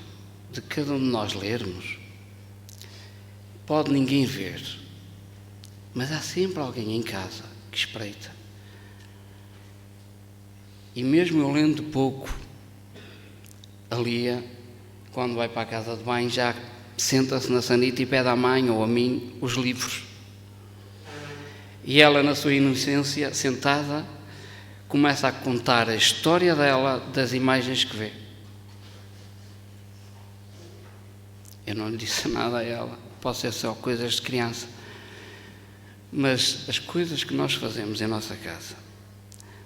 de cada um de nós lermos, pode ninguém ver, mas há sempre alguém em casa que espreita. E mesmo eu lendo pouco, a Lia, quando vai para a casa de banho, já senta-se na sanita e pede à mãe ou a mim os livros. E ela, na sua inocência, sentada, começa a contar a história dela, das imagens que vê. Eu não lhe disse nada a ela, pode ser só coisas de criança. Mas as coisas que nós fazemos em nossa casa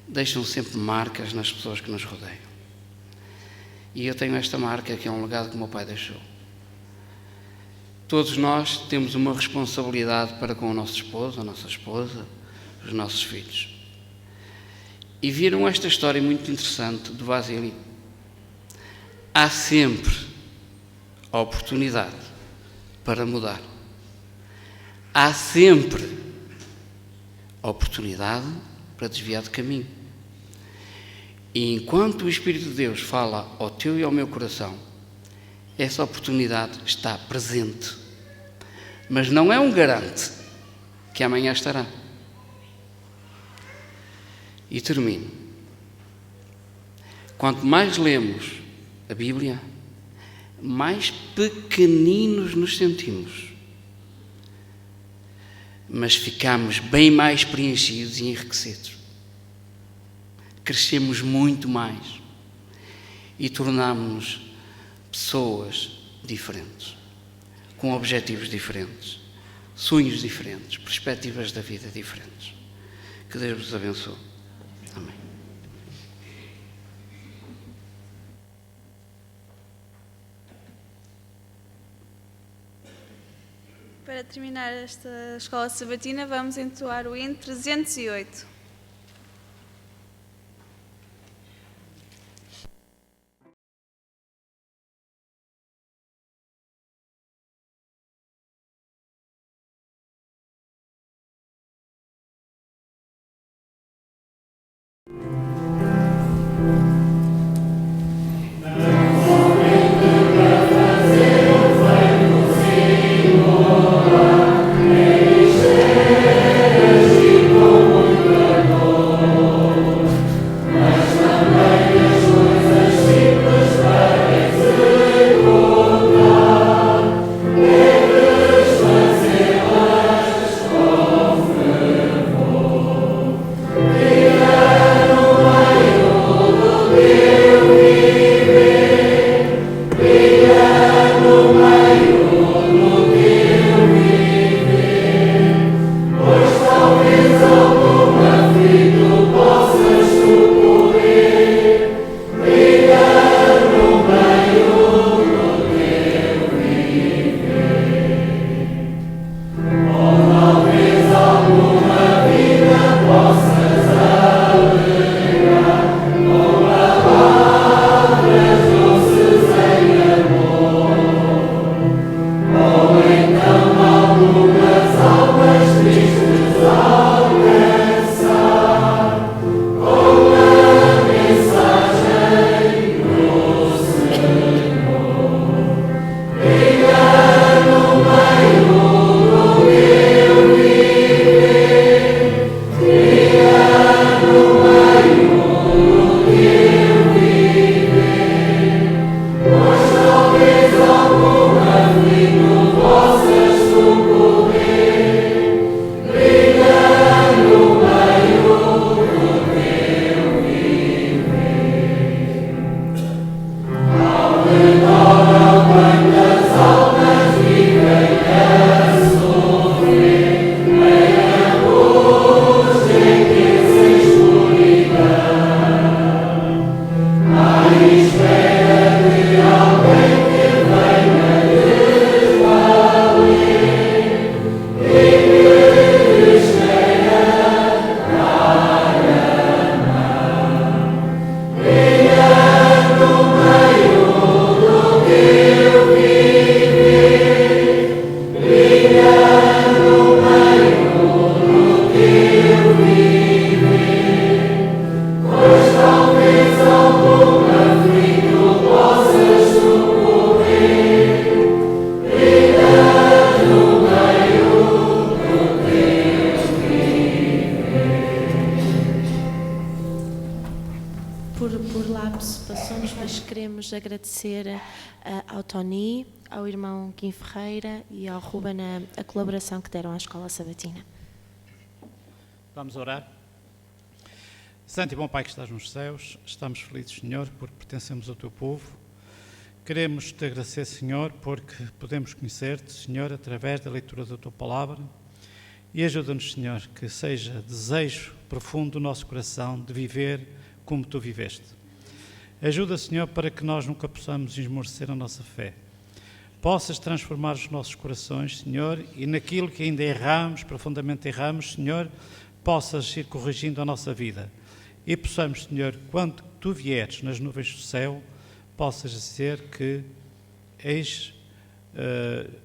deixam sempre marcas nas pessoas que nos rodeiam. E eu tenho esta marca, que é um legado que o meu pai deixou. Todos nós temos uma responsabilidade para com o nosso esposo, a nossa esposa, os nossos filhos. e viram esta história muito interessante do Vasily. Há sempre a oportunidade para mudar. Há sempre a oportunidade para desviar de caminho. E enquanto o Espírito de Deus fala ao teu e ao meu coração, essa oportunidade está presente. Mas não é um garante que amanhã estará. E termino. Quanto mais lemos a Bíblia, mais pequeninos nos sentimos. Mas ficamos bem mais preenchidos e enriquecidos. Crescemos muito mais e tornamos-nos pessoas diferentes, com objetivos diferentes, sonhos diferentes, perspectivas da vida diferentes. Que Deus vos abençoe. Amém. Para terminar esta escola sabatina, vamos entoar o hino 308. Agradecer ao Tony, ao irmão Kim Ferreira e ao Ruben a colaboração que deram à Escola Sabatina. Vamos orar. Santo e bom Pai que estás nos céus, estamos felizes, Senhor, porque pertencemos ao Teu povo. Queremos Te agradecer, Senhor, porque podemos conhecer-Te, Senhor, através da leitura da Tua Palavra. E ajuda-nos, Senhor, que seja desejo profundo do nosso coração de viver como Tu viveste. Ajuda, Senhor, para que nós nunca possamos esmorecer a nossa fé. Possas transformar os nossos corações, Senhor, e naquilo que ainda erramos, profundamente erramos, Senhor, possas ir corrigindo a nossa vida. e possamos, Senhor, quando Tu vieres nas nuvens do céu, possas dizer que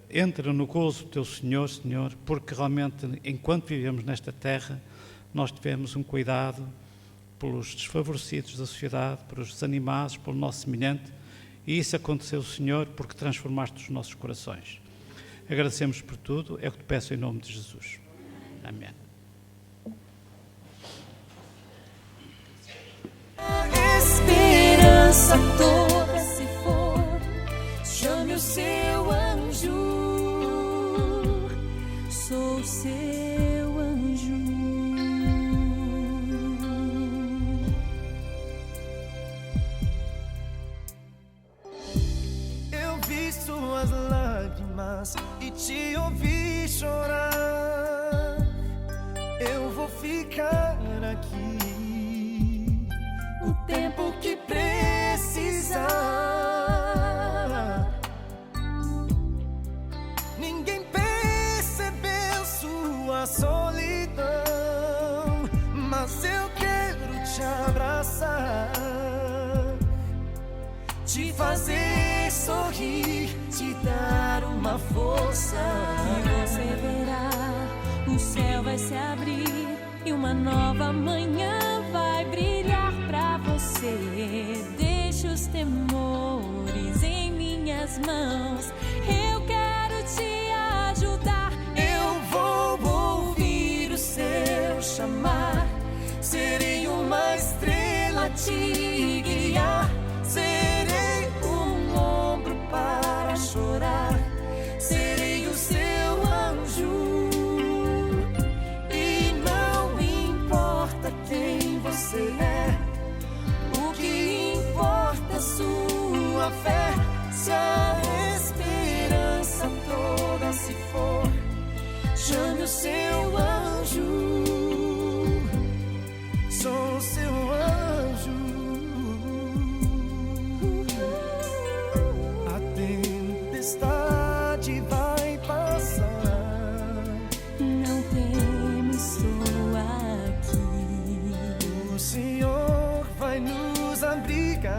entra no gozo do Teu Senhor, Senhor, porque realmente, enquanto vivemos nesta terra, nós tivemos um cuidado pelos desfavorecidos da sociedade, pelos desanimados, pelo nosso semelhante, e isso aconteceu, Senhor, porque transformaste os nossos corações. Agradecemos por tudo, é o que Te peço em nome de Jesus. Amém. Esperança toda se for, chame o seu anjo, sou seu anjo. Eu vi suas lágrimas e te ouvi chorar. Eu vou ficar aqui o tempo que precisar. Ninguém percebeu sua solidão, mas eu quero te abraçar, te fazer sorrir, te dar uma força. E você verá, o céu vai se abrir e uma nova manhã vai brilhar pra você. Deixe os temores em minhas mãos, eu quero te ajudar. Eu vou ouvir o seu chamar, serei uma estrela a te guiar. Serei um ombro para chorar, serei o seu anjo. E não importa quem você é, o que importa é sua fé. Se a esperança toda se for, chame o seu anjo, sou o seu anjo. A tempestade vai passar, não teme, estou aqui. o Senhor vai nos abrigar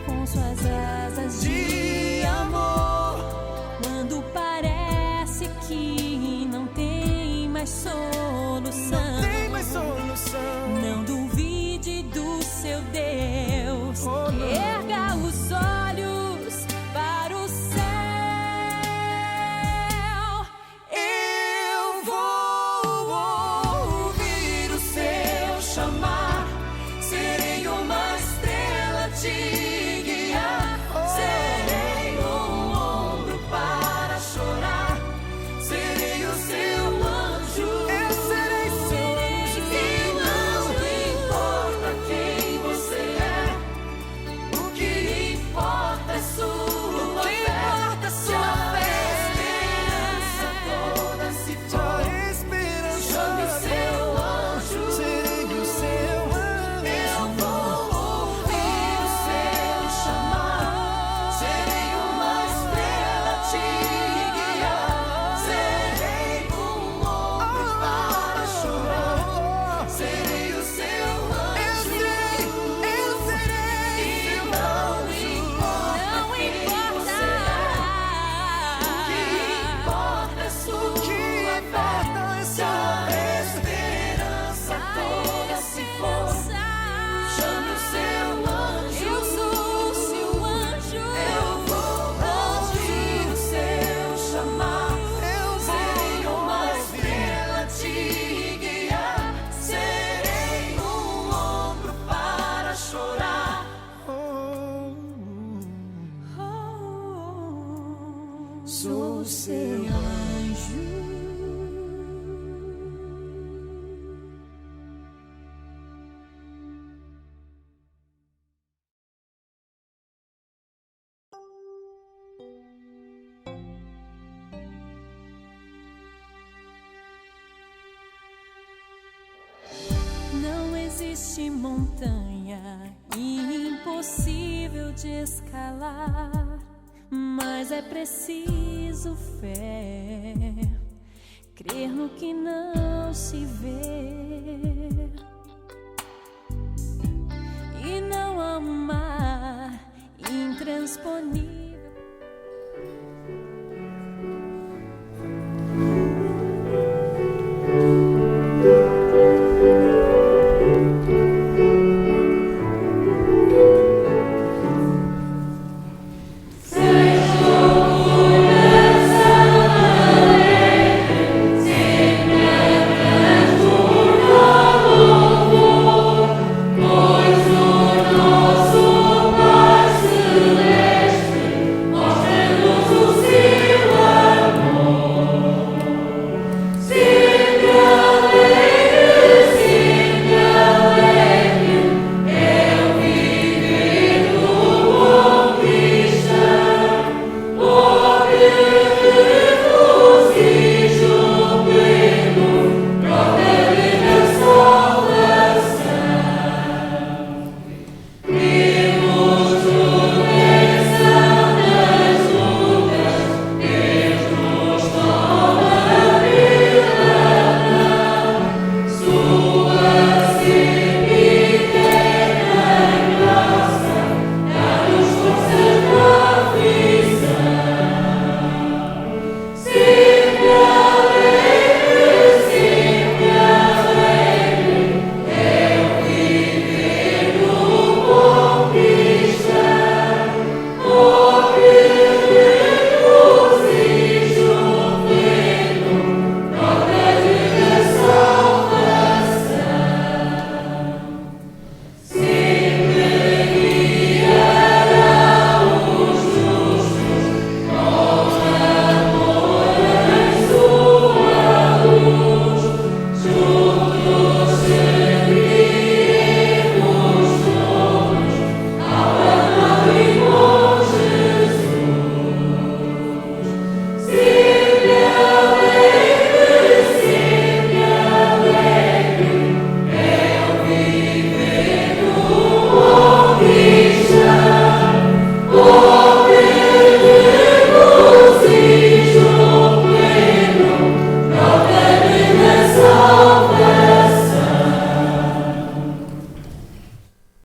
Com suas asas de amor. Quando parece que não tem mais solução, Não tem mais solução. não duvide do seu Deus. Oh, não. Erga os olhos para o céu. Eu vou ouvir o seu chamar, serei uma estrela a te guiar. Serei um ombro para chorar, serei o seu anjo. Eu serei seu anjo. E não importa quem você é, o que importa é sua fé. Se a esperança toda se for, chame o seu anjo, serei o seu anjo. Eu vou ouvir o seu chamar, serei uma estrela a te guiar. Serei um ombro para chorar, serei o seu anjo. Eu serei. E não importa quem você é, o que importa é sua fé. Se a esperança toda se for, chame o seu anjo. Eu sou o seu anjo. Eu vou ouvir o seu chamar, serei uma estrela a te guiar. Serei um ombro para chorar. Sou o seu anjo. Não existe montanha impossível de escalar, mas é preciso fé, crer no que não se vê. amar intransponível.